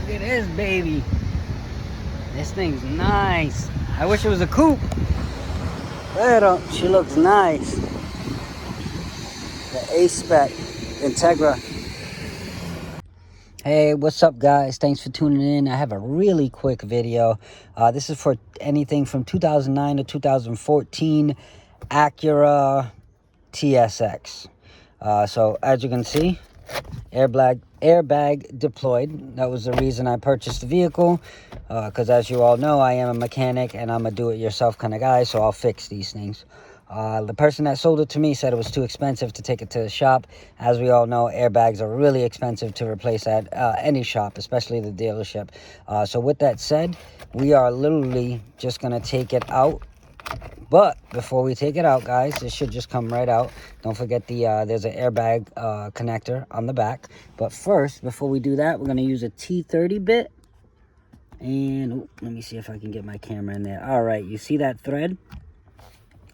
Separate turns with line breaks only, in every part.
Look at this baby. This thing's nice. I wish it was a coupe. Pero she looks nice. The A-Spec Integra. Hey, what's up guys? Thanks for tuning in. I have a really quick video. This is for anything from 2009 to 2014 Acura TSX. So as you can see, airbag deployed. That was the reason I purchased the vehicle, because as you all know, I am a mechanic and I'm a do-it-yourself kind of guy, so I'll fix these things. The person that sold it to me said it was too expensive to take it to the shop. As we all know, airbags are really expensive to replace at any shop, especially the dealership. So with that said, we are literally just going to take it out. But before we take it out, guys, this should just come right out. Don't forget there's an airbag connector on the back. But first, before we do that, we're going to use a T30 bit. And let me see if I can get my camera in there. All right, you see that thread?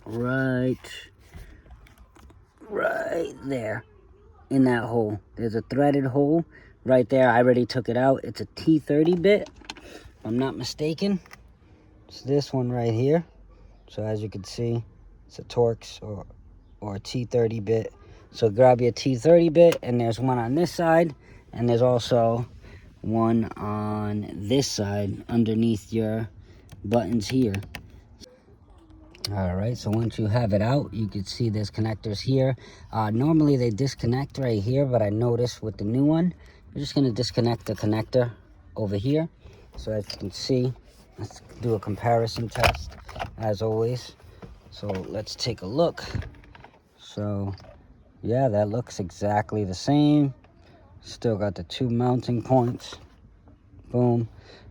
Right there in that hole. There's a threaded hole right there. I already took it out. It's a T30 bit, if I'm not mistaken. It's this one right here. So as you can see, it's a Torx or a T30 bit. So grab your T30 bit, and there's one on this side, and there's also one on this side underneath your buttons here. All right, so once you have it out, you can see there's connectors here. Normally they disconnect right here, but I noticed with the new one, we're just going to disconnect the connector over here. So as you can see, let's do a comparison test as always. So let's take a look. So yeah, that looks exactly the same. Still got the two mounting points. Boom.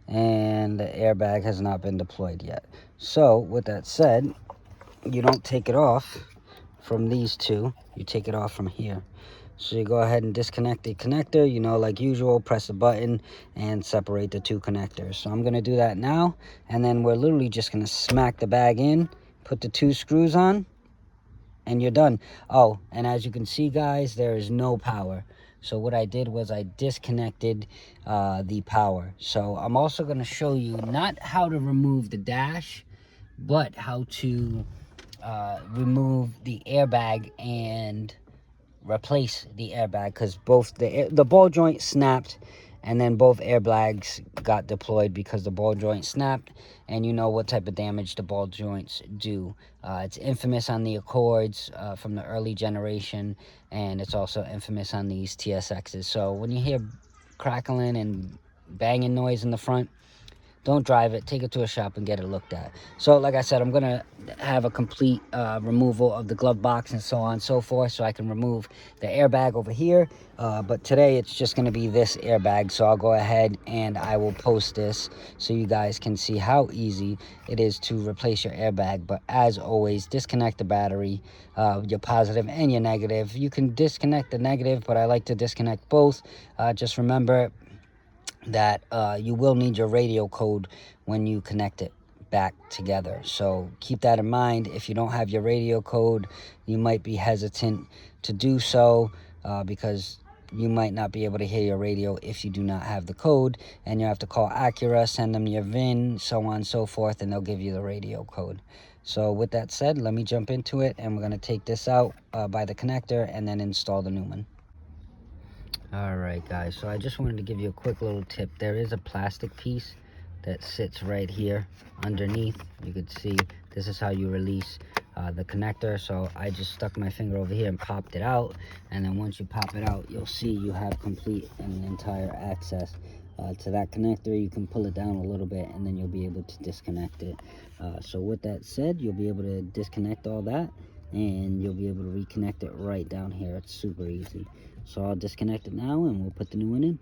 And the airbag has not been deployed yet. So with that said, you don't take it off from these two, you take it off from here. So you go ahead and disconnect the connector, you know, like usual, press the button and separate the two connectors. So I'm going to do that now, and then we're literally just going to smack the bag in, put the two screws on, and you're done. Oh, and as you can see guys, there is no power. So what I did was I disconnected the power. So I'm also going to show you not how to remove the dash, but how to remove the airbag and replace the airbag, because both the ball joint snapped, and then both airbags got deployed because the ball joint snapped, and you know what type of damage the ball joints do. It's infamous on the Accords from the early generation, and it's also infamous on these TSXs. So when you hear crackling and banging noise in the front, don't drive it, take it to a shop and get it looked at. So like I said, I'm going to have a complete removal of the glove box and so on and so forth, so I can remove the airbag over here. But today it's just going to be this airbag. So I'll go ahead and I will post this so you guys can see how easy it is to replace your airbag. But as always, disconnect the battery, your positive and your negative. You can disconnect the negative, but I like to disconnect both. Just remember that you will need your radio code when you connect it back together. So keep that in mind. If you don't have your radio code, you might be hesitant to do so because you might not be able to hear your radio if you do not have the code, and you have to call Acura, send them your VIN, so on and so forth, and they'll give you the radio code. So with that said, let me jump into it, and we're going to take this out by the connector and then install the new one. All right guys, so I just wanted to give you a quick little tip. There is a plastic piece that sits right here underneath. You can see this is how you release the connector. So I just stuck my finger over here and popped it out, and then once you pop it out, you'll see you have complete and entire access to that connector. You can pull it down a little bit and then you'll be able to disconnect it. So with that said, you'll be able to disconnect all that, and you'll be able to reconnect it right down here. It's super easy. So I'll disconnect it now and we'll put the new one in.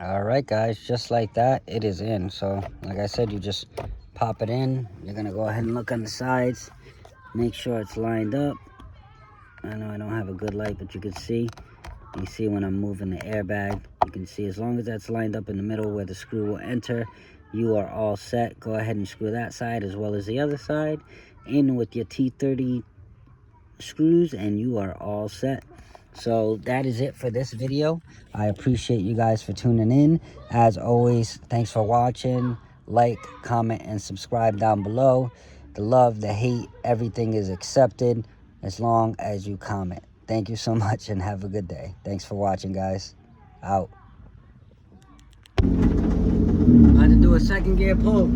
All right guys, just like that, it is in. So like I said, you just pop it in. You're gonna go ahead and look on the sides, make sure it's lined up. I know I don't have a good light, but you can see when I'm moving the airbag, you can see as long as that's lined up in the middle where the screw will enter, you are all set. Go ahead and screw that side as well as the other side in with your T30 screws, and you are all set. So that is it for this video. I appreciate you guys for tuning in. As always, thanks for watching. Like, comment, and subscribe down below. The love, the hate, everything is accepted as long as you comment. Thank you so much and have a good day. Thanks for watching, guys. Out. I had to do a second gear pull.